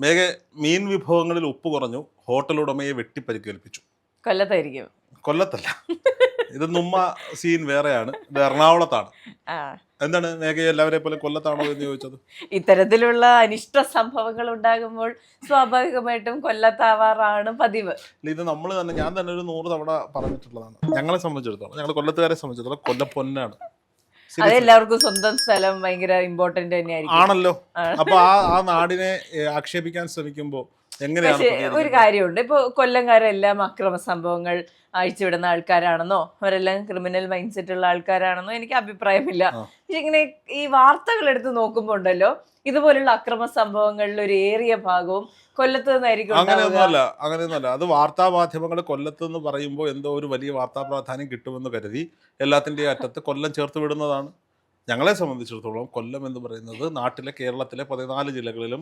മേഘ മീൻ വിഭവങ്ങളിൽ ഉപ്പ് കുറഞ്ഞു, ഹോട്ടൽ ഉടമയെ വെട്ടിപ്പരിക്കേൽപ്പിച്ചു. കൊല്ലത്തായിരിക്കും. കൊല്ലത്തല്ല, ഇത് നുമ്മ സീൻ വേറെയാണ്, ഇത് എറണാകുളത്താണ്. എന്താണ് മേഘ എല്ലാവരെ പോലെ കൊല്ലത്താണോ എന്ന് ചോദിച്ചത്? ഇത്തരത്തിലുള്ള അനിഷ്ട സംഭവങ്ങൾ ഉണ്ടാകുമ്പോൾ സ്വാഭാവികമായിട്ടും കൊല്ലത്താവാറാണ് പതിവ്. ഇത് നമ്മൾ തന്നെ, ഞാൻ തന്നെ ഒരു 100 തവണ പറഞ്ഞിട്ടുള്ളതാണ്. ഞങ്ങളെ സംബന്ധിച്ചിടത്തോളം, ഞങ്ങൾ കൊല്ലത്തുകാരെ സംബന്ധിച്ചിടത്തോളം കൊല്ലപ്പൊന്നാണ്. അതെല്ലാവർക്കും സ്വന്തം സ്ഥലം ഭയങ്കര ഇമ്പോർട്ടന്റ് തന്നെയായിരിക്കും ആണല്ലോ. അപ്പൊ ആ നാടിനെ ആക്ഷേപിക്കാൻ ശ്രമിക്കുമ്പോ എങ്ങനെയാണ്? ഒരു കാര്യമുണ്ട്, ഇപ്പൊ കൊല്ലംകാരെല്ലാം അക്രമ സംഭവങ്ങൾ അഴിച്ചുവിടുന്ന ആൾക്കാരാണെന്നോ അവരെല്ലാം ക്രിമിനൽ മൈൻഡ് സെറ്റ് ഉള്ള ആൾക്കാരാണെന്നോ എനിക്ക് അഭിപ്രായമില്ല. പക്ഷെ ഇങ്ങനെ ഈ വാർത്തകൾ എടുത്ത് നോക്കുമ്പോ ഉണ്ടല്ലോ, ഇതുപോലുള്ള അക്രമ സംഭവങ്ങളിൽ ഒരു ഏറിയ ഭാഗവും കൊല്ലത്ത് നിന്നായിരിക്കും. അങ്ങനെയൊന്നുമല്ല. അത് വാർത്താ മാധ്യമങ്ങൾ കൊല്ലത്ത് എന്ന് പറയുമ്പോൾ എന്തോ ഒരു വലിയ വാർത്താ പ്രാധാന്യം കിട്ടുമെന്ന് കരുതി എല്ലാത്തിൻ്റെയും അറ്റത്ത് കൊല്ലം ചേർത്ത് വിടുന്നതാണ്. ഞങ്ങളെ സംബന്ധിച്ചിടത്തോളം കൊല്ലം എന്ന് പറയുന്നത് നാട്ടിലെ കേരളത്തിലെ 14 ജില്ലകളിലും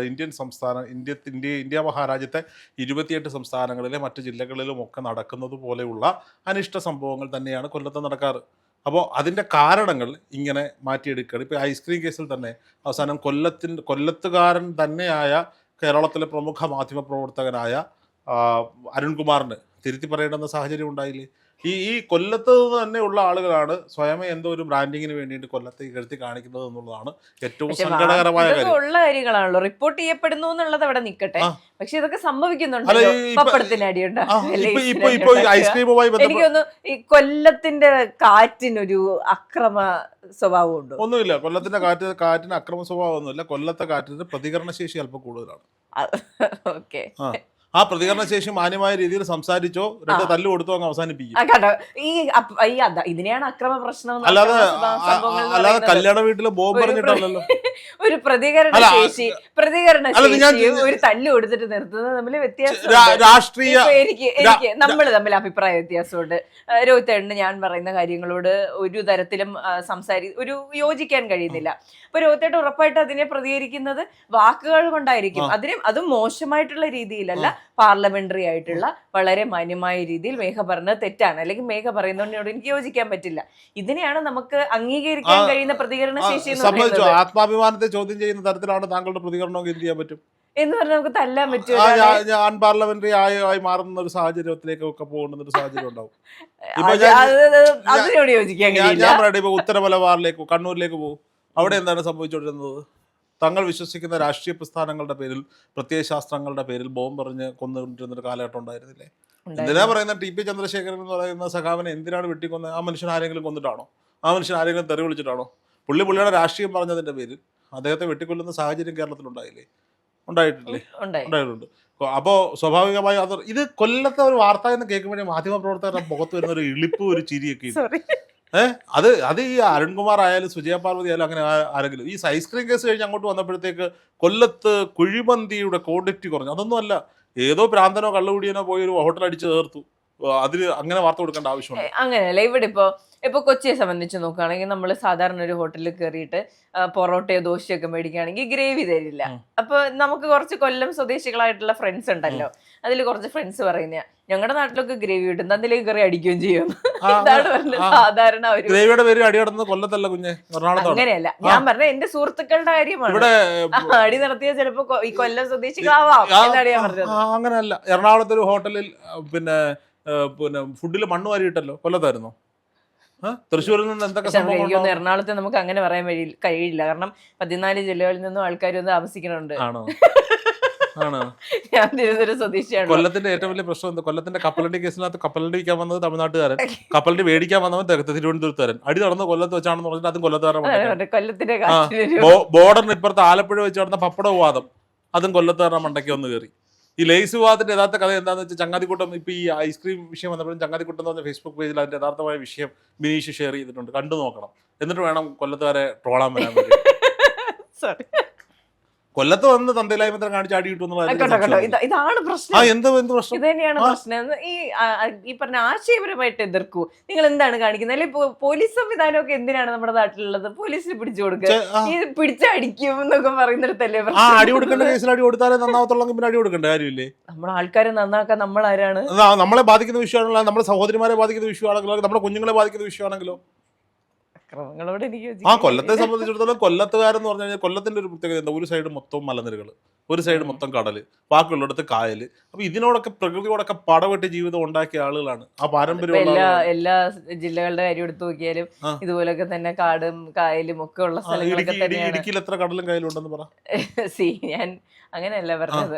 ഇന്ത്യ മഹാരാജ്യത്തെ 28 സംസ്ഥാനങ്ങളിലെ മറ്റ് ജില്ലകളിലും ഒക്കെ നടക്കുന്നത് പോലെയുള്ള അനിഷ്ട സംഭവങ്ങൾ തന്നെയാണ് കൊല്ലത്ത് നടക്കാറ്. അപ്പോൾ അതിൻ്റെ കാരണങ്ങൾ ഇങ്ങനെ മാറ്റിയെടുക്കുകയാണ്. ഇപ്പോൾ ഐസ്ക്രീം കേസിൽ തന്നെ അവസാനം കൊല്ലത്തുകാരൻ തന്നെയായ കേരളത്തിലെ പ്രമുഖ മാധ്യമ പ്രവർത്തകനായ അരുൺകുമാറിന് തിരുത്തി പറയേണ്ടുന്ന സാഹചര്യം ഉണ്ടായില്ലേ? ഈ കൊല്ലത്ത് തന്നെയുള്ള ആളുകളാണ് സ്വയമേ എന്തോ ഒരു ബ്രാൻഡിങ്ങിന് വേണ്ടിയിട്ട് കൊല്ലത്തെ കരുത്തി കാണിക്കുന്നത് എന്നുള്ളതാണ് ഏറ്റവും സങ്കടകരമായ കാര്യം. ഉള്ള കാര്യങ്ങളാണല്ലോ റിപ്പോർട്ട് ചെയ്യപ്പെടുന്നു എന്നുള്ളത് അവിടെ നിൽക്കട്ടെ, പക്ഷെ ഇതൊക്കെ സംഭവിക്കുന്നുണ്ട്. എനിക്കൊന്ന് ഈ കൊല്ലത്തിന്റെ കാറ്റിനൊരു അക്രമ സ്വഭാവം ഉണ്ടോ? ഒന്നുമില്ല. കൊല്ലത്തിന്റെ കാറ്റിന് അക്രമ സ്വഭാവം ഒന്നുമില്ല. കൊല്ലത്തെ കാറ്റിന് പ്രതികരണശേഷി അല്പം കൂടുതലാണ്. ഓക്കെ, ആ പ്രതികരണശേഷി മാന്യമായ രീതിയിൽ സംസാരിച്ചോ, തല്ലു കൊടുത്തോ അങ്ങ് അവസാനിപ്പിക്കും. ഇതിനെയാണ് അക്രമ പ്രശ്നം. അല്ലാതെ കല്യാണ വീട്ടില് ബോംബ് പറഞ്ഞിട്ടല്ലോ. ഒരു പ്രതികരണ ശേഷി ഒരു തല്ലു കൊടുത്തിട്ട് നിർത്തുന്നത് തമ്മിൽ വ്യത്യാസം. രാഷ്ട്രീയ എനിക്ക് നമ്മൾ തമ്മിൽ അഭിപ്രായ വ്യത്യാസമുണ്ട്. രോഹിത്തേട്ടന് ഞാൻ പറയുന്ന കാര്യങ്ങളോട് ഒരു തരത്തിലും ഒരു യോജിക്കാൻ കഴിയുന്നില്ല. അപ്പൊ രോഹിത്തേട്ടൻ ഉറപ്പായിട്ട് അതിനെ പ്രതികരിക്കുന്നത് വാക്കുകൾ കൊണ്ടായിരിക്കും. അതും മോശമായിട്ടുള്ള രീതിയിലല്ല, പാർലമെന്ററി ആയിട്ടുള്ള വളരെ മാന്യമായ രീതിയിൽ മേഘ പറഞ്ഞത് തെറ്റാണ്, അല്ലെങ്കിൽ മേഘ പറയുന്നതിനോട് എനിക്ക് യോജിക്കാൻ പറ്റില്ല. ഇതിനെയാണ് നമുക്ക് അംഗീകരിക്കാൻ കഴിയുന്ന പ്രതികരണ ശേഷി എന്ന് പറയുന്നത്. ആത്മാഭിമാനത്തെ ചോദ്യം ചെയ്യുന്ന തരത്തിലാണ് താങ്കളുടെ പ്രതികരണം എന്ത് ചെയ്യാൻ പറ്റും എന്ന് പറഞ്ഞാൽ നമുക്ക് തല്ലാൻ പറ്റും. ഞാൻ പാർലമെന്ററി ആയി മാറുന്ന ഒരു സാഹചര്യത്തിലേക്ക് ഒക്കെ പോകുന്ന ഒരു സാഹചര്യം ഉണ്ടാവും. അതിനോട് യോജിക്കാൻ കഴിയില്ല. ഞാൻ പറയട്ടെ, ഇപ്പൊ ഉത്തരമലബാറിലേക്ക് കണ്ണൂരിലേക്ക് പോകും. അവിടെ എന്താണ് സംഭവിച്ചുകൊണ്ടിരുന്നത്? തങ്ങൾ വിശ്വസിക്കുന്ന രാഷ്ട്രീയ പ്രസ്ഥാനങ്ങളുടെ പേരിൽ, പ്രത്യയശാസ്ത്രങ്ങളുടെ പേരിൽ ബോംബ് പറഞ്ഞ് കൊന്നുകൊണ്ടിരുന്ന ഒരു കാലഘട്ടം ഉണ്ടായിരുന്നില്ലേ? എന്തിനാ പറയുന്ന ടി പി ചന്ദ്രശേഖരൻ എന്ന് പറയുന്ന സഖാവിനെ എന്തിനാണ് വെട്ടിക്കൊന്നത്? ആ മനുഷ്യൻ ആരെങ്കിലും കൊന്നിട്ടാണോ? ആ മനുഷ്യൻ ആരെങ്കിലും തെറി വിളിച്ചിട്ടാണോ? പുള്ളിയുടെ രാഷ്ട്രീയം പറഞ്ഞതിന്റെ പേരിൽ അദ്ദേഹത്തെ വെട്ടിക്കൊല്ലുന്ന സാഹചര്യം കേരളത്തിൽ ഉണ്ടായില്ലേ? ഉണ്ടായിട്ടുണ്ട്. അപ്പോൾ സ്വാഭാവികമായി ഇത് കൊല്ലത്തെ ഒരു വാർത്ത എന്ന് കേൾക്കുമ്പോഴേ മാധ്യമ പ്രവർത്തകരുടെ മുഖത്ത് വരുന്ന ഒരു ഇളിപ്പ്, ഒരു ചിരിയൊക്കെ അത് ഈ അരുൺകുമാർ ആയാലും സുജയ പാർവതി ആയാലും അങ്ങനെ ആരെങ്കിലും ഈ ഐസ്ക്രീം കേസ് കഴിഞ്ഞ് അങ്ങോട്ട് വന്നപ്പോഴത്തേക്ക് കൊല്ലത്ത് കുഴിമന്തിയുടെ ക്വാണ്ടിറ്റി കുറഞ്ഞു. അതൊന്നും അല്ല, ഏതോ പ്രാന്തനോ കള്ളുകുടിയനോ പോയി ഒരു ഹോട്ടൽ അടിച്ച് ചേർത്തു. അതിന് അങ്ങനെ വാർത്ത കൊടുക്കേണ്ട ആവശ്യമുണ്ട്? അങ്ങനെയല്ല. ഇവിടെ ഇപ്പൊ കൊച്ചിയെ സംബന്ധിച്ച് നോക്കുകയാണെങ്കിൽ നമ്മൾ സാധാരണ ഒരു ഹോട്ടലിൽ കയറിയിട്ട് പൊറോട്ടയോ ദോശയൊക്കെ മേടിക്കുകയാണെങ്കിൽ ഗ്രേവി തരില്ല. അപ്പൊ നമുക്ക് കുറച്ച് കൊല്ലം സ്വദേശികളായിട്ടുള്ള ഫ്രണ്ട്സ് ഉണ്ടല്ലോ, അതിൽ കുറച്ച് ഫ്രണ്ട്സ് പറയുന്ന ഞങ്ങളുടെ നാട്ടിലൊക്കെ ഗ്രേവി കിട്ടും, അതിലേക്ക് കയറി അടിക്കുകയും ചെയ്യും. ഇതാണ് പറഞ്ഞത്. സാധാരണ അങ്ങനെയല്ല, ഞാൻ പറഞ്ഞ എന്റെ സുഹൃത്തുക്കളുടെ കാര്യമാണ്. അടി നടത്തിയ ചിലപ്പോ ഈ കൊല്ലം സ്വദേശികളാവാം എന്നാണ് ഞാൻ പറഞ്ഞത്. അങ്ങനെയല്ല. എറണാകുളത്ത് ഒരു ഹോട്ടലിൽ പിന്നെ ഫുഡിൽ മണ്ണ് വാരിയിട്ടല്ലോ. കൊല്ലത്തായിരുന്നോ? തൃശ്ശൂരിൽ നിന്ന് എന്തൊക്കെ? എറണാകുളത്ത് നമുക്ക് അങ്ങനെ പറയാൻ കഴിയില്ല, കാരണം 14 ജില്ലകളിൽ നിന്നും ആൾക്കാർ വന്ന് താമസിക്കുന്നുണ്ട്. ഞാൻ തിരുവനന്തപുരം സ്വദേശിയാണ്. കൊല്ലത്തിന്റെ ഏറ്റവും വലിയ പ്രശ്നം എന്താ? കൊല്ലത്തിന്റെ കപ്പലണ്ടി കേസിനകത്ത് കപ്പലണ്ടി വിൽക്കാൻ വന്നത് തമിഴ്നാട്ടുകാരൻ, കപ്പലണ്ടി മേടിക്കാൻ വന്നവൻ തിരുവനന്തപുരത്തുകാരൻ. അടി നടന്ന് കൊല്ലത്ത് വെച്ചാണെന്ന് പറഞ്ഞിട്ട് അതും കൊല്ലത്തുകാരൻ. കൊല്ലത്തിന്റെ ബോർഡറിന് ഇപ്പുറത്ത് ആലപ്പുഴ വെച്ച് നടന്ന പപ്പട വിവാദം, അതും കൊല്ലത്തുകാരൻ മണ്ടയ്ക്ക് വന്ന് കയറി. ഈ ലേസ് വിവാദത്തിന്റെ യഥാർത്ഥ കഥ എന്താണെന്ന് വെച്ചാൽ, ചങ്ങാതിക്കൂട്ടം ഇപ്പൊ ഈ ഐസ്ക്രീം വിഷയം വന്നപ്പോഴും ചങ്ങാതിക്കൂട്ടം എന്ന് പറഞ്ഞ ഫേസ്ബുക്ക് പേജിൽ അതിന്റെ യഥാർത്ഥമായ വിഷയം ബിനീഷ് ഷെയർ ചെയ്തിട്ടുണ്ട്. കണ്ടു നോക്കണം, എന്നിട്ട് വേണം കൊല്ലത്തുകാരെ ട്രോളാൻ വരാൻ വേണ്ടി. കൊല്ലത്ത് വന്ന് തന്തയിലായ്മ കാണിച്ച് അടി കിട്ടും. ഇതാണ് പ്രശ്നം. ഇത് തന്നെയാണ് പ്രശ്നം. ഈ പറഞ്ഞ ആശയപരമായിട്ട് എതിർക്കൂ. നിങ്ങൾ എന്താണ് കാണിക്കുന്നത്? അല്ലെ പോലീസ് സംവിധാനമൊക്കെ എന്തിനാണ് നമ്മുടെ നാട്ടിലുള്ളത്? പോലീസിന് പിടിച്ചു കൊടുക്കുക, ഈ പിടിച്ചടിക്കും എന്നൊക്കെ പറയുന്നിടത്തല്ലേ പ്രശ്നം. അടി കൊടുക്കേണ്ട കേസിൽ അടി കൊടുത്താലേ നന്നാവത്തുള്ളെങ്കിൽ പിന്നെ അടി കൊടുക്കേണ്ട കാര്യമില്ലേ? നമ്മുടെ ആൾക്കാരെ നന്നാക്കാൻ നമ്മൾ ആരാണ്? നമ്മളെ ബാധിക്കുന്ന വിഷയമാണല്ലോ, നമ്മുടെ സഹോദരിമാരെ ബാധിക്കുന്ന വിഷയമാണെങ്കിലോ, നമ്മുടെ കുഞ്ഞുങ്ങളെ ബാധിക്കുന്ന വിഷയമാണെങ്കിലോ. കൊല്ലത്തെ സംബന്ധിച്ചിടത്തോളം കൊല്ലത്തുകാരെന്ന് പറഞ്ഞു കഴിഞ്ഞാൽ കൊല്ലത്തിന്റെ ഒരു പ്രത്യേകത എന്താ? ഒരു സൈഡ് മൊത്തം മലനിരകൾ, ഒരു സൈഡ് മൊത്തം കടല്, ബാക്കിയുള്ളിടത്ത് കായല്. അപ്പൊ ഇതിനോടൊക്കെ പ്രകൃതിയോടൊക്കെ പടവെട്ടി ജീവിതം ഉണ്ടാക്കിയ ആളുകളാണ്. ആ പാരമ്പര്യമുള്ള എല്ലാ ജില്ലകളുടെ കാര്യം എടുത്തു നോക്കിയാലും ഇതുപോലൊക്കെ തന്നെ കാടും കായലും ഒക്കെ ഉള്ള സ്ഥലങ്ങളൊക്കെ തന്നെയാണ്. ഇടുക്കിയിൽ എത്ര കടലും കായലും ഉണ്ടെന്ന് പറ. ഞാൻ അങ്ങനെയല്ല പറഞ്ഞത്.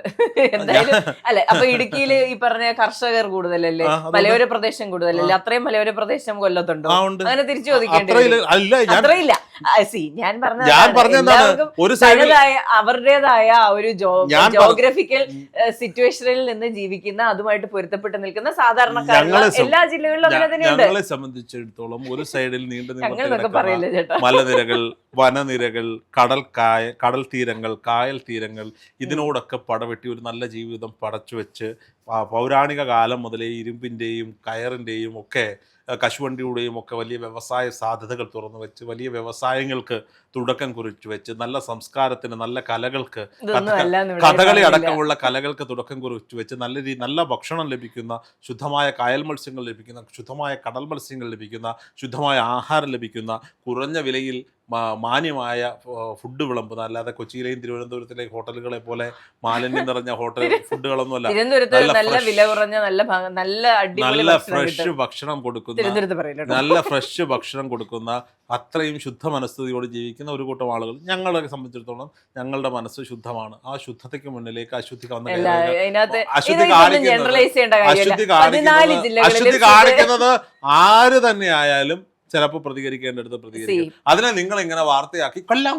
എന്തായാലും അല്ലെ, അപ്പൊ ഇടുക്കിയില് ഈ പറഞ്ഞ കർഷകർ കൂടുതലല്ലേ, മലയോര പ്രദേശം കൂടുതലല്ലേ, അത്രയും മലയോര പ്രദേശം കൊല്ലത്തുണ്ടോ? അങ്ങനെ തിരിച്ചു ചോദിക്കേണ്ടി അത്രയില്ല. ഞാൻ പറഞ്ഞത് അവരുടേതായ ഒരു ജോഗ്രഫിക്കൽ സിറ്റുവേഷനിൽ നിന്ന് ജീവിക്കുന്ന, അതുമായിട്ട് പൊരുത്തപ്പെട്ട് നിൽക്കുന്ന സാധാരണക്കാരുള്ള എല്ലാ ജില്ലകളിലും അങ്ങനെ തന്നെയുണ്ട്. ഞങ്ങളെ സംബന്ധിച്ചിടത്തോളം ഒരു സൈഡിൽ നീണ്ടു മലനിരകൾ, വനനിരകൾ, കടൽ തീരങ്ങൾ, കായൽ തീരങ്ങൾ, ഇതിനോടൊക്കെ പടവെട്ടി ഒരു നല്ല ജീവിതം പടച്ചു വെച്ച് പൗരാണിക കാലം മുതലേ ഇരുമ്പിൻ്റെയും കയറിൻ്റെയും ഒക്കെ കശുവണ്ടിയുടെയും ഒക്കെ വലിയ വ്യവസായ സാധ്യതകൾ തുറന്നു വെച്ച് വലിയ വ്യവസായങ്ങൾക്ക് തുടക്കം കുറിച്ചു വെച്ച് നല്ല സംസ്കാരത്തിന്, നല്ല കലകൾക്ക്, കഥകളി അടക്കമുള്ള കലകൾക്ക് തുടക്കം കുറിച്ചു വെച്ച് നല്ല ഭക്ഷണം ലഭിക്കുന്ന, ശുദ്ധമായ കായൽ മത്സ്യങ്ങൾ ലഭിക്കുന്ന, ശുദ്ധമായ കടൽ മത്സ്യങ്ങൾ ലഭിക്കുന്ന, ശുദ്ധമായ ആഹാരം ലഭിക്കുന്ന, കുറഞ്ഞ വിലയിൽ മാന്യമായ ഫുഡ് വിളമ്പുന്ന, അല്ലാതെ കൊച്ചിയിലെയും തിരുവനന്തപുരത്തിലെയും ഹോട്ടലുകളെ പോലെ മാലിന്യം നിറഞ്ഞ ഫുഡുകളൊന്നും അല്ല. നല്ല ഫ്രഷ് ഭക്ഷണം കൊടുക്കുന്ന അത്രയും ശുദ്ധ മനസ്ഥിതിയോട് ജീവിക്കുന്ന ഒരു കൂട്ടം ആളുകൾ. ഞങ്ങളെ സംബന്ധിച്ചിടത്തോളം ഞങ്ങളുടെ മനസ്സ് ശുദ്ധമാണ്. ആ ശുദ്ധതയ്ക്ക് മുന്നിലേക്ക് അശുദ്ധി കാണിക്കുന്നത് ആര് തന്നെ ആയാലും ചിലപ്പോൾ പ്രതികരിക്കേണ്ടടുത്ത് പ്രതികരിക്കും. അതിനെ നിങ്ങൾ ഇങ്ങനെ വാർത്തയാക്കി കൊല്ലാൻ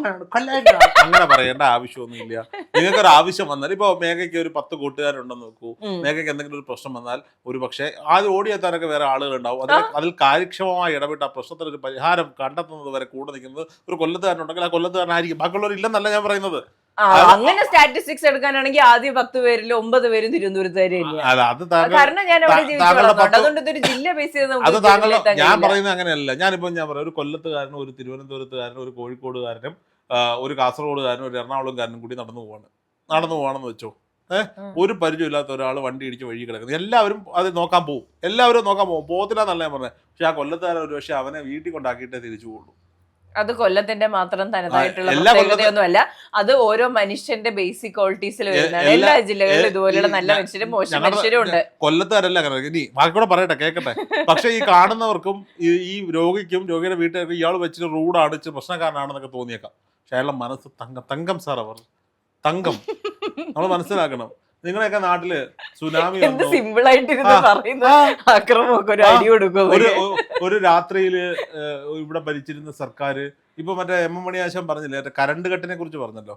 അങ്ങനെ പറയേണ്ട ആവശ്യമൊന്നുമില്ല. നിങ്ങൾക്കൊരു ആവശ്യം വന്നാൽ, ഇപ്പൊ മേഘയ്ക്ക് ഒരു 10 കൂട്ടുകാരുണ്ടെന്ന് നോക്കൂ, മേഘയ്ക്ക് എന്തെങ്കിലും ഒരു പ്രശ്നം വന്നാൽ ഒരു പക്ഷേ ആദ്യം ഓടിയെത്താനൊക്കെ വേറെ ആളുകളുണ്ടാവും. അതിൽ കാര്യക്ഷമമായി ഇടപെട്ട് ആ പ്രശ്നത്തിന് ഒരു പരിഹാരം കണ്ടെത്തുന്നത് വരെ കൂടെ നിൽക്കുന്നത് ഒരു കൊല്ലത്തുകാരനുണ്ടെങ്കിൽ ആ കൊല്ലത്തുകാരനായിരിക്കും. ബാക്കിയുള്ളവരില്ലെന്നല്ല ഞാൻ പറയുന്നത്. അങ്ങനെ സ്റ്റാറ്റിസ്റ്റിക്സ് എടുക്കാനാണെങ്കിൽ ആദ്യം 10 പേരിൽ 9 പേരും തിരുവനന്തപുരത്തുകാരായിരിക്കും. കാരണം ഞാൻ അവിടെ ജീവിച്ചു, അതുകൊണ്ട് ഇതൊരു ജില്ല ബേസ് ചെയ്ത് ഞാൻ പറയുന്നത് അങ്ങനെയല്ല. ഞാൻ പറയാം, ഒരു കൊല്ലത്തുകാരനും ഒരു തിരുവനന്തപുരത്തുകാരനും ഒരു കോഴിക്കോടുകാരനും ഒരു കാസർഗോഡുകാരനും ഒരു എറണാകുളംകാരനും കൂടി നടന്നു പോവാണെന്ന് വെച്ചോ. ഒരു പരിചയമില്ലാത്ത ഒരാൾ വണ്ടി ഇടിച്ച് വഴി കിടക്കുന്നത്, എല്ലാവരും അത് നോക്കാൻ പോകും. പോകത്തില്ല എന്നല്ല ഞാൻ പറഞ്ഞത്. പക്ഷെ ആ കൊല്ലത്തുകാരൻ ഒരു പക്ഷെ അവനെ വീട്ടിൽ കൊണ്ടാക്കിയിട്ടേ തിരിച്ചു പോകുള്ളൂ. അത് കൊല്ലത്തിന്റെ മാത്രം തനതായിട്ടുള്ള പ്രത്യേകതയൊന്നുമല്ല. അത് ഓരോ മനുഷ്യന്റെ ബേസിക് ക്വാളിറ്റീസിൽ വരുന്നതാണ്. എല്ലാ ജില്ലകളിലും ഇതുപോലെയുള്ള നല്ല മനുഷ്യരും മോശം മനുഷ്യരും ഉണ്ട്. കൊല്ലത്തുകാരല്ല ഇനി ബാക്കിക്കൂടെ പറയട്ടെ, കേൾക്കട്ടെ. പക്ഷെ ഈ കാണുന്നവർക്കും ഈ രോഗിക്കും രോഗിയുടെ വീട്ടുകാർക്കും ഇയാൾ വെച്ചിട്ട് റൂഡാണ്, പ്രശ്നക്കാരനാണെന്നൊക്കെ തോന്നിയേക്കാം. പക്ഷെ അയാളുടെ മനസ്സ് തങ്കം സാർ, അവർ തങ്കം. നമ്മൾ മനസ്സിലാക്കണം. നിങ്ങളെയൊക്കെ നാട്ടില് സുനാമി ഒരു രാത്രിയില് ഇവിടെ ഭരിച്ചിരുന്ന സർക്കാർ, ഇപ്പൊ മറ്റേ എം മണി ആശാൻ പറഞ്ഞില്ലേ, മറ്റേ കറണ്ട് കട്ടിനെ കുറിച്ച് പറഞ്ഞല്ലോ.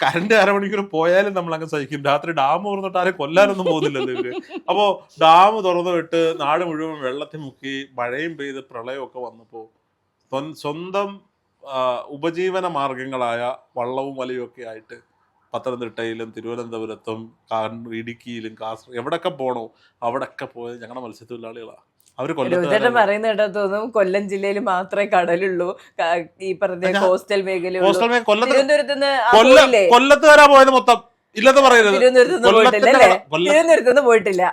കറണ്ട് അരമണിക്കൂർ പോയാലും നമ്മൾ അങ്ങ് സഹിക്കും. രാത്രി ഡാം തുറന്നിട്ട് ആരെ കൊല്ലാനൊന്നും പോകുന്നില്ലല്ലോ ഇവര്. അപ്പോ ഡാം തുറന്നു വിട്ട് നാട് മുഴുവൻ വെള്ളത്തിൽ മുക്കി മഴയും പെയ്ത് പ്രളയമൊക്കെ വന്നപ്പോ സ്വന്തം ഉപജീവന മാർഗങ്ങളായ വള്ളവും വലയും ഒക്കെ ആയിട്ട് പത്തനംതിട്ടയിലും തിരുവനന്തപുരത്തും ഇടുക്കിയിലും കാസർഗോഡ് എവിടെയൊക്കെ പോകണോ അവിടെയൊക്കെ പോയത് ഞങ്ങളുടെ മത്സ്യത്തൊഴിലാളികളാണ്. അവര് പറയുന്ന കേട്ടാ തോന്നും കൊല്ലം ജില്ലയിൽ മാത്രമേ കടലുള്ളൂ, ഈ പറഞ്ഞ കോസ്റ്റൽ മേഖല. കൊല്ലത്തുകാരാ പോയത് മൊത്തം ഇല്ലെന്ന് പറയരുത്. തിരുവനന്തപുരത്തുനിന്ന് പോയിട്ടില്ല.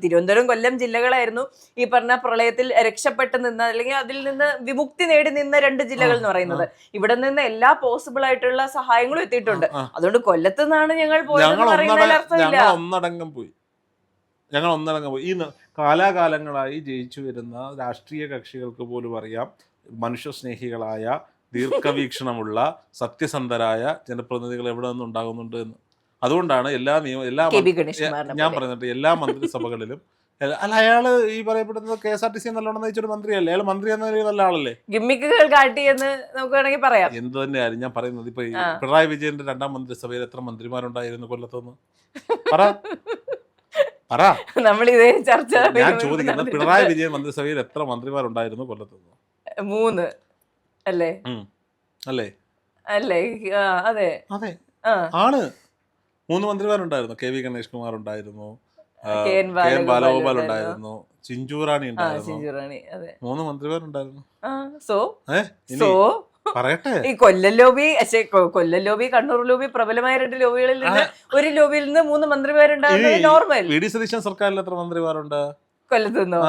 തിരുവനന്തപുരം കൊല്ലം ജില്ലകളായിരുന്നു ഈ പറഞ്ഞ പ്രളയത്തിൽ രക്ഷപ്പെട്ട് നിന്ന, അല്ലെങ്കിൽ അതിൽ നിന്ന് വിമുക്തി നേടി നിന്ന 2 ജില്ലകൾ എന്ന് പറയുന്നത്. ഇവിടെ നിന്ന് എല്ലാ പോസിബിൾ ആയിട്ടുള്ള സഹായങ്ങളും എത്തിയിട്ടുണ്ട്. അതുകൊണ്ട് കൊല്ലത്ത് നിന്നാണ് ഞങ്ങൾ പോയത് പറയുന്നതിൽ അർത്ഥമില്ല. ഞങ്ങൾ ഒന്നടങ്കം പോയി. ഈ കാലാകാലങ്ങളായി ജയിച്ചു വരുന്ന രാഷ്ട്രീയ കക്ഷികൾക്ക് പോലും അറിയാം മനുഷ്യസ്നേഹികളായ ദീർഘവീക്ഷണമുള്ള സത്യസന്ധരായ ജനപ്രതിനിധികൾ എവിടെ നിന്നുണ്ടാകുന്നുണ്ട് എന്ന്. അതുകൊണ്ടാണ് ഞാൻ പറയുന്നത് എല്ലാ മന്ത്രിസഭകളിലും അല്ല, അയാള് ഈ പറയപ്പെടുന്നത് KSRTC നല്ലോണം നയിച്ചൊരു മന്ത്രിയല്ലേ, അയാൾ മന്ത്രി എന്ന നിലയിൽ നല്ല ആളല്ലേ. ഗിമ്മിക്കുകൾ കാട്ടിയെന്ന് നമുക്ക് വേണമെങ്കിൽ പറയാം. എന്ത് തന്നെയായാലും ഞാൻ പറയുന്നത്, ഇപ്പൊ പിണറായി വിജയന്റെ 2ാം മന്ത്രിസഭയിൽ എത്ര മന്ത്രിമാരുണ്ടായിരുന്നു കൊല്ലത്തുനിന്ന് പറ. നമ്മളിതേ ചർച്ച ഞാൻ ചോദിക്കുന്നത്, പിണറായി വിജയൻ മന്ത്രിസഭയിൽ എത്ര മന്ത്രിമാരുണ്ടായിരുന്നു കൊല്ലത്തുനിന്ന്? 3 അല്ലേ? അല്ലേ? അതെ അതെ ആണ്. 3 മന്ത്രിമാരുണ്ടായിരുന്നു. KV ഗണേഷ് കുമാർ ഉണ്ടായിരുന്നു, KN ബാലഗോപാൽ ഉണ്ടായിരുന്നു, ചിഞ്ചുറാണി ഉണ്ടായിരുന്നു. 3 മന്ത്രിമാരുണ്ടായിരുന്നു. പറയട്ടെ, ഈ കൊല്ലം ലോബി കണ്ണൂർ ലോബി പ്രബലമായ 2 ലോബികളിൽ നിന്ന് ഒരു ലോബിയിൽ നിന്ന് 3 മന്ത്രിമാരുണ്ടാകുന്നത് നോർമൽ. വി ഡി സതീശൻ സർക്കാരിൽ എത്ര മന്ത്രിമാരുണ്ട് കൊല്ലത്തുനിന്നോ?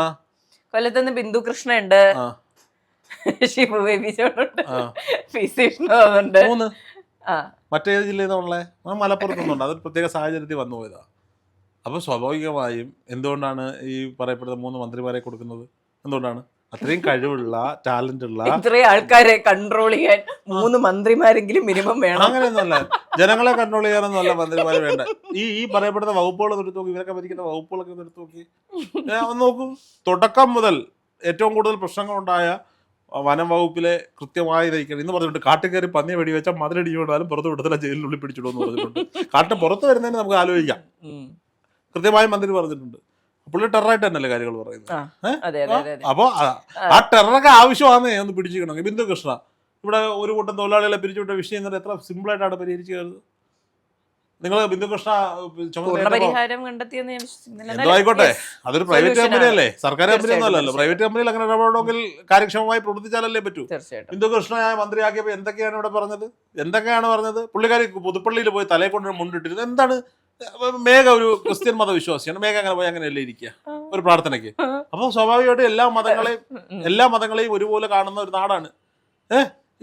കൊല്ലത്തുനിന്ന് ബിന്ദു കൃഷ്ണ ഉണ്ട്, ഷിബു ബേബി ചോടുണ്ട്, പി സി വിഷ്ണു ഉണ്ട്. മറ്റേത് ജില്ലയിൽ നിന്നുള്ളേ മലപ്പുറത്ത് നിന്നുണ്ട്. അതൊരു പ്രത്യേക സാഹചര്യത്തിൽ വന്നു പോയതാ. അപ്പോൾ സ്വാഭാവികമായും എന്തുകൊണ്ടാണ് ഈ പറയപ്പെടുന്ന 3 മന്ത്രിമാരെ കൊടുക്കുന്നത്? എന്തുകൊണ്ടാണ്? അത്രയും കഴിവുള്ള ടാലന്റ് ഉള്ള ഇത്രയും ആൾക്കാരെ കൺട്രോൾ ചെയ്യാൻ 3 മന്ത്രിമാരെങ്കിലും മിനിമം വേണം. അങ്ങനെയൊന്നുമല്ല, ജനങ്ങളെ കൺട്രോൾ ചെയ്യാനൊന്നുമല്ല മന്ത്രിമാര് വേണ്ട. ഈ പറയപ്പെടുന്ന വകുപ്പുകൾ എടുത്ത് നോക്കി, ഇവരൊക്കെ ഭരിക്കുന്ന വകുപ്പുകളൊക്കെ എടുത്ത് നോക്കി, ഒന്ന് നോക്കൂ. തുടക്കം മുതൽ ഏറ്റവും കൂടുതൽ പ്രശ്നങ്ങളുണ്ടായ വനം വകുപ്പിലെ കൃത്യമായി നയിക്കണം ഇന്ന് പറഞ്ഞിട്ടുണ്ട്. കാട്ടിൽ കയറി പന്നിയെ വെടിവെച്ചാൽ മതിലടിച്ചു കൊണ്ടാലും പുറത്ത് വിടത്തില്ല, ജയിലിനുള്ളിൽ പിടിച്ചിടുമെന്ന് പറഞ്ഞിട്ടുണ്ട്. കാട്ടിന് പുറത്ത് വരുന്നതിന് നമുക്ക് ആലോചിക്കാം, കൃത്യമായി മന്ത്രി പറഞ്ഞിട്ടുണ്ട്. പുള്ളി ടെററായിട്ട് തന്നെയല്ലേ കാര്യങ്ങൾ പറയുന്നത്. അപ്പൊ ആ ടെററൊക്കെ ആവശ്യമാണെന്നേ ഒന്ന് പിടിച്ചിരിക്കണം. ബിന്ദു കൃഷ്ണ ഇവിടെ ഒരു കൂട്ടം തൊഴിലാളികളെ പിരിച്ചുവിട്ട വിഷയം തന്നെ എത്ര സിമ്പിളായിട്ടാണ് പരിഹരിച്ചത്. നിങ്ങൾ ബിന്ദു കൃഷ്ണ എന്തോ ആയിക്കോട്ടെ, അതൊരു പ്രൈവറ്റ് കമ്പനി അല്ലേ, സർക്കാർ കമ്പനി ഒന്നും അല്ലല്ലോ. പ്രൈവറ്റ് കമ്പനിയിൽ അങ്ങനെ ഇടപെടണമെങ്കിൽ കാര്യക്ഷമമായി പ്രവർത്തിച്ചാലല്ലേ പറ്റൂ. ബിന്ദു കൃഷ്ണയായ മന്ത്രിയാക്കിയപ്പോൾ എന്തൊക്കെയാണ് ഇവിടെ പറഞ്ഞത്? പുള്ളിക്കാരി പുതുപ്പള്ളിയിൽ പോയി തലയെ കൊണ്ട് മുണ്ടിട്ടിരുന്നത് എന്താണ്? മേഘ ഒരു ക്രിസ്ത്യൻ മതവിശ്വാസിയാണ്. മേഘ അങ്ങനെ പോയി അങ്ങനെയല്ലേ ഇരിക്കുക ഒരു പ്രാർത്ഥനയ്ക്ക്? അപ്പൊ സ്വാഭാവികമായിട്ട് എല്ലാ മതങ്ങളെയും ഒരുപോലെ കാണുന്ന ഒരു നാടാണ്.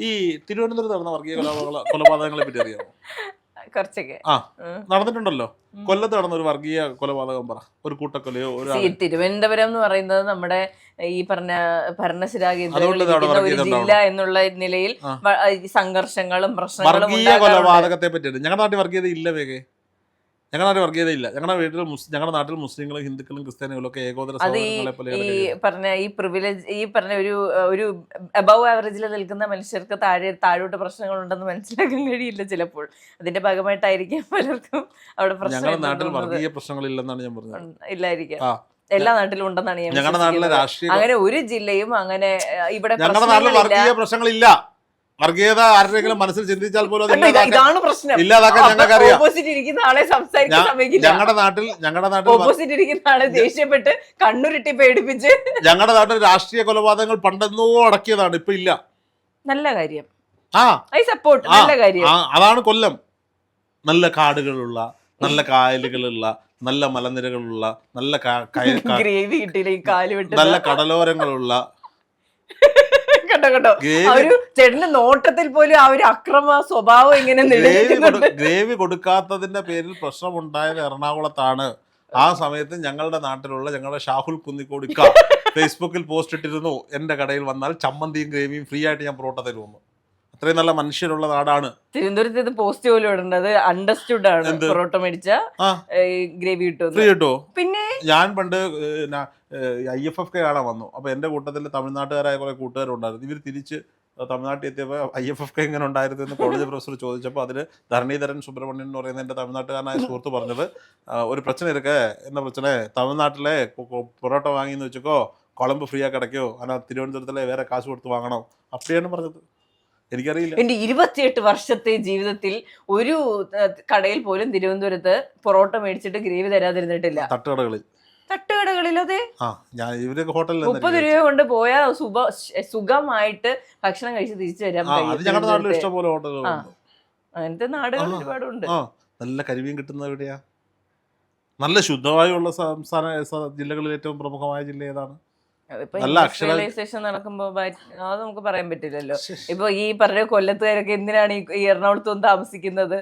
ഈ തിരുവനന്തപുരത്ത് നടന്ന വർഗീയ കൊലപാതകങ്ങളെ പറ്റി അറിയാമോ? കുറച്ചൊക്കെ നടന്നിട്ടുണ്ടല്ലോ. കൊല്ലത്ത് നടന്ന ഒരു വർഗീയ കൊലപാതകം പറ, ഒരു കൂട്ടക്കൊലയോ. തിരുവനന്തപുരം എന്ന് പറയുന്നത് നമ്മുടെ ഈ പറഞ്ഞ ഭരണസിരാ ജില്ല എന്നുള്ള നിലയിൽ സംഘർഷങ്ങളും പ്രശ്നങ്ങളും വർഗീയ കൊലപാതകത്തെ പറ്റിയിട്ട് ഞങ്ങളുടെ നാട്ടിൽ വർഗീയത ഇല്ല. വേഗേ ഞങ്ങളുടെ നാട്ടിൽ വർഗീയതയില്ല. ഞങ്ങളുടെ നാട്ടിൽ മുസ്ലിങ്ങളും ഹിന്ദുക്കളും ക്രിസ്ത്യാനികളും ഒക്കെ ഏകോദര സഹോദരങ്ങളെ പോലെ ഈ പ്രിവിലേജ് ഈ പറഞ്ഞ ഒരു അബവ് ആവറേജിൽ നിൽക്കുന്ന മനുഷ്യർക്ക് താഴോട്ട് പ്രശ്നങ്ങളുണ്ടെന്ന് മനസ്സിലാക്കാൻ കഴിയില്ല ചിലപ്പോൾ. അതിന്റെ ഭാഗമായിട്ടായിരിക്കും പലർക്കും അവിടെ പ്രശ്നം. ഞങ്ങളുടെ നാട്ടിൽ വർഗീയ പ്രശ്നങ്ങളില്ലെന്നാണ് ഞാൻ പറഞ്ഞത്. ഇല്ലായിരിക്കാം, എല്ലാ നാട്ടിലും ഉണ്ടെന്നാണ് ഞാൻ ഞങ്ങളുടെ നാട്ടിലെ രാഷ്ട്രീയ അങ്ങനെ ഒരു ജില്ലയും അങ്ങനെ ഇവിടെ ഞങ്ങളുടെ നാട്ടിൽ വർഗീയ പ്രശ്നങ്ങളില്ല. വർഗീയത ആരുടെയെങ്കിലും മനസ്സിൽ ചിന്തിച്ചാൽ പോലും ഇതാണ് പ്രശ്നം. ഇല്ലാതാക്കാൻ ഞങ്ങൾക്കറിയാം. ഓപ്പോസിറ്റ് ഇരിക്കുന്ന ആളെ സംസാരിക്കാൻ സമ്മതിക്കില്ല. ഞങ്ങളുടെ നാട്ടിൽ ഓപ്പോസിറ്റ് ഇരിക്കുന്ന ആളെ ദേഷ്യപ്പെട്ട് കണ്ണുരുട്ടി പേടിപ്പിച്ച് ഞങ്ങളുടെ നാട്ടിൽ രാഷ്ട്രീയ കൊലപാതകങ്ങൾ പണ്ടെന്നോ അടക്കിയതാണ്, ഇപ്പൊ ഇല്ല. നല്ല കാര്യം, ഐ സപ്പോർട്ട്. നല്ല കാര്യം. അതാണ് കൊല്ലം. നല്ല കാടുകളുള്ള, നല്ല കായലുകളുള്ള, നല്ല മലനിരകളുള്ള, നല്ല ഗ്രേവി കിട്ടിയില്ല ഈ കാല് വിട്ട്, നല്ല കടലോരങ്ങളുള്ള. കേട്ടോ ഒരു ചേട്ടന്റെ നോട്ടത്തിൽ പോലും ആ ഒരു അക്രമ സ്വഭാവം ഇങ്ങനെ ഗ്രേവി കൊടുക്കാത്തതിന്റെ പേരിൽ പ്രശ്നമുണ്ടായത് എറണാകുളത്താണ്. ആ സമയത്ത് ഞങ്ങളുടെ നാട്ടിലുള്ള ഞങ്ങളുടെ ഷാഹുൽ കുന്നിക്കോടിക്ക ഫേസ്ബുക്കിൽ പോസ്റ്റ് ഇട്ടിരുന്നു, എന്റെ കടയിൽ വന്നാൽ ചമ്മന്തിയും ഗ്രേവിയും ഫ്രീ ആയിട്ട് ഞാൻ പൊറോട്ട തരുമെന്ന്. അത്രയും നല്ല മനുഷ്യരുള്ള നാടാണ്. തിരുവനന്തപുരത്ത് ഇത് പോസ്റ്റ് പോലും ഇടേണ്ടത് അണ്ടർസ്റ്റുഡ് ആണ്. പൊറോട്ട മേടിച്ച ഗ്രേവി കിട്ടും, ഫ്രീ കിട്ടുമോ? പിന്നെ ഞാൻ പണ്ട് IFFK കാണാൻ വന്നു. അപ്പൊ എന്റെ കൂട്ടത്തിൽ തമിഴ്നാട്ടുകാരായ കുറെ കൂട്ടുകാരുണ്ടായിരുന്നു. ഇവർ തിരിച്ച് തമിഴ്നാട്ടിൽ എത്തിയപ്പോൾ IFFK എങ്ങനെ ഉണ്ടായിരുന്നു എന്ന് കോളേജ് പ്രൊഫസർ ചോദിച്ചപ്പോൾ അതിന് ധരണീധരൻ സുബ്രഹ്മണ്യൻ എന്ന് പറയുന്ന എൻ്റെ തമിഴ്നാട്ടുകാരനായ സുഹൃത്ത് പറഞ്ഞത്, ഒരു പ്രശ്നം ഇരിക്കെ എന്നാ പ്രശ്നം, തമിഴ്നാട്ടിലെ പൊറോട്ട വാങ്ങിയെന്ന് വെച്ചോ കുളമ്പ് ഫ്രീ ആ കിടക്കോ, അല്ല തിരുവനന്തപുരത്തിലെ വേറെ കാശ് കൊടുത്ത് വാങ്ങണോ, അപ്പടിയാണ് പറഞ്ഞത്. എനിക്കറിയില്ല. എന്റെ 28 വർഷത്തെ ജീവിതത്തിൽ ഒരു കടയിൽ പോലും തിരുവനന്തപുരത്ത് പൊറോട്ട മേടിച്ചിട്ട് ഗ്രേവി തരാതിരുന്നിട്ടില്ല. തട്ടുകടകളിൽ അതെ, 30 രൂപ കൊണ്ട് പോയാൽ സുഖമായിട്ട് ഭക്ഷണം കഴിച്ച് തിരിച്ചു വരാൻ. അങ്ങനത്തെ നാടുകൾ ഒരുപാടുണ്ട്. നല്ല കരിമീൻ കിട്ടുന്നത് എവിടെയാ? നല്ല ശുദ്ധവായുള്ള ജില്ലകളിൽ ഏറ്റവും പ്രമുഖമായ ജില്ല ഏതാണ്? ഇൻഡസ്ട്രിയലൈസേഷൻ നടക്കുമ്പോ അത് നമുക്ക് പറയാൻ പറ്റില്ലല്ലോ. ഇപ്പൊ ഈ പറഞ്ഞ കൊല്ലത്തുകാരൊക്കെ എന്തിനാണ് ഈ എറണാകുളത്ത് താമസിക്കുന്നത്?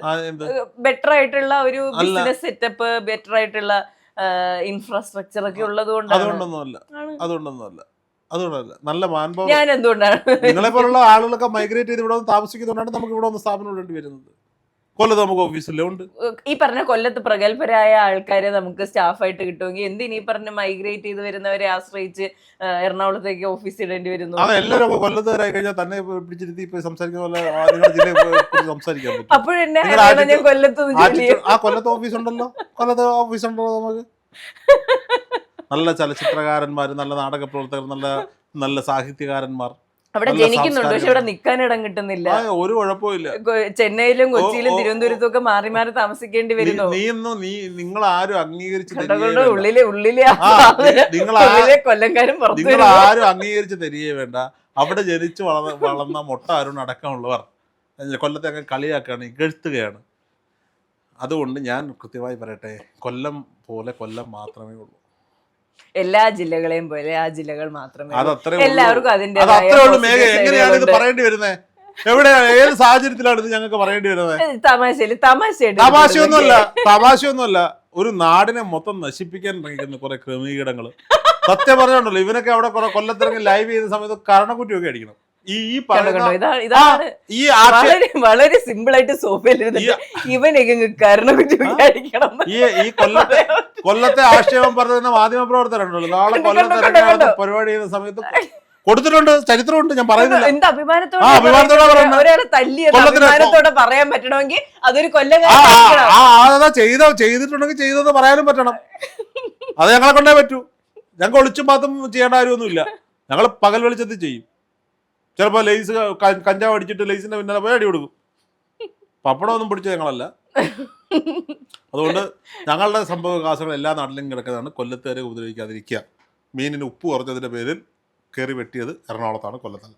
ബെറ്റർ ആയിട്ടുള്ള ഒരു ബിസിനസ് സെറ്റപ്പ്, ബെറ്റർ ആയിട്ടുള്ള ഇൻഫ്രാസ്ട്രക്ചർ ഒക്കെ ഉള്ളത് അതുകൊണ്ടൊന്നുമല്ല. നല്ല മാൻപവർ. ഞാൻ എന്തുകൊണ്ടാണ് നിങ്ങളെ പോലുള്ള ആളുകളൊക്കെ മൈഗ്രേറ്റ് ചെയ്ത് ഇവിടെ താമസിക്കുന്നതുകൊണ്ടാണ് നമുക്ക് ഇവിടെ ഒന്ന് സ്ഥാപനം ഇടേണ്ടി വരുന്നത്. കൊല്ലത്ത് നമുക്ക് ഓഫീസില്ലേ ഉണ്ട്. ഈ പറഞ്ഞ കൊല്ലത്ത് പ്രഗത്ഭരായ ആൾക്കാരെ നമുക്ക് സ്റ്റാഫായിട്ട് കിട്ടുമെങ്കിൽ എന്തിനീ പറഞ്ഞ മൈഗ്രേറ്റ് ചെയ്ത് വരുന്നവരെ ആശ്രയിച്ച് എറണാകുളത്തേക്ക് ഓഫീസ് ഇടേണ്ടി വരുന്നു? എല്ലാവരും കൊല്ലത്തുകാരായി കഴിഞ്ഞാൽ തന്നെ പിടിച്ചിരുത്തി സംസാരിക്കുന്ന പോലെ സംസാരിക്കാൻ പറ്റും. അപ്പോഴെന്നെ ഞാൻ കൊല്ലത്ത് ഓഫീസ് ഉണ്ടല്ലോ, കൊല്ലത്ത് ഓഫീസ് ഉണ്ടല്ലോ നമുക്ക്. നല്ല ചലച്ചിത്രകാരന്മാർ, നല്ല നാടക പ്രവർത്തകർ, നല്ല സാഹിത്യകാരന്മാർ അവിടെ ജനിക്കുന്നുണ്ട്. പക്ഷെ ഇവിടെ നിക്കാൻ ഇടം കിട്ടുന്നില്ല. ഒരു കുഴപ്പമില്ല. ചെന്നൈയിലും കൊച്ചിയിലും തിരുവനന്തപുരത്തും ഒക്കെ മാറി മാറി താമസിക്കേണ്ടി വരുന്നു. നിങ്ങൾ ആരും അംഗീകരിച്ച് കൊല്ലംകാരും നിങ്ങൾ ആരും അംഗീകരിച്ച് തരികയെ വേണ്ട. അവിടെ ജനിച്ചു വളർന്ന മൊട്ട അരുൺ അടക്കമുള്ളവർ കൊല്ലത്തെ അങ്ങ് കളിയാക്കുകയാണ്, ഇകഴ്ത്തുകയാണ്. അതുകൊണ്ട് ഞാൻ കൃത്യമായി പറയട്ടെ, കൊല്ലം പോലെ കൊല്ലം മാത്രമേ ഉള്ളൂ. എല്ലാ ജില്ലകളെയും പോലെ ആ ജില്ലകൾ മാത്രമേ. എല്ലാവർക്കും അതിന്റേതായ എങ്ങനെയാണ് ഇത് പറയേണ്ടി വരുന്നത്? എവിടെയാണ് ഏത് സാഹചര്യത്തിലാണ് ഇത് ഞങ്ങൾക്ക് പറയേണ്ടി വരുന്നത്? തമാശയൊന്നുമല്ല. ഒരു നാടിനെ മൊത്തം നശിപ്പിക്കാൻ ഇറങ്ങിക്കുന്ന കുറെ ക്രമീകരണങ്ങൾ. സത്യം പറഞ്ഞോണ്ടല്ലോ, ഇവനൊക്കെ അവിടെ കുറെ കൊല്ലത്തിറങ്ങി ലൈവ് ചെയ്യുന്ന സമയത്ത് കരണക്കുറ്റിയൊക്കെ അടിക്കണം. ഈ വളരെ സിമ്പിൾ ആയിട്ട് സോഫയിൽ ഇവനൊക്കെ കരണക്കുറ്റി അടിക്കണം. ഈ കൊല്ലത്തെ ആക്ഷേപം പറയുന്ന മാധ്യമ പ്രവർത്തകരുണ്ടല്ലോ, നാളെ കൊല്ലത്തെ പരിപാടി ചെയ്യുന്ന സമയത്ത് കൊടുത്തിട്ടുണ്ട്, ചരിത്രമുണ്ട്. ഞാൻ പറയുന്നില്ല, എന്ത് അഭിമാനത്തോടെ പറയാൻ പറ്റണമെങ്കിൽ അതൊരു ചെയ്തിട്ടുണ്ടെങ്കിൽ ചെയ്തത് പറയാനും പറ്റണം. അത് ഞങ്ങളെ കൊണ്ടേ പറ്റൂ. ഞങ്ങൾക്ക് ഒളിച്ചും പാത്തും ചെയ്യേണ്ട കാര്യമൊന്നുമില്ല. ഞങ്ങൾ പകൽ വെളിച്ചത്തിൽ ചെയ്യും. ചിലപ്പോൾ ലേസ് കഞ്ചാവ് അടിച്ചിട്ട് ലേസിന്റെ പിന്നാലെ പോയി അടി കൊടുക്കും. പപ്പടമൊന്നും പിടിച്ച ഞങ്ങളല്ല. അതുകൊണ്ട് ഞങ്ങളുടെ സംഭവ വികാസങ്ങൾ എല്ലാ നാട്ടിലും കിടക്കുന്നതാണ്. കൊല്ലത്തുകാരെ ഉപദ്രവിക്കാതിരിക്കുക. മീനിന് ഉപ്പ് കുറഞ്ഞതിന്റെ പേരിൽ കയറി വെട്ടിയത് എറണാകുളത്താണ്, കൊല്ലത്തല്ല.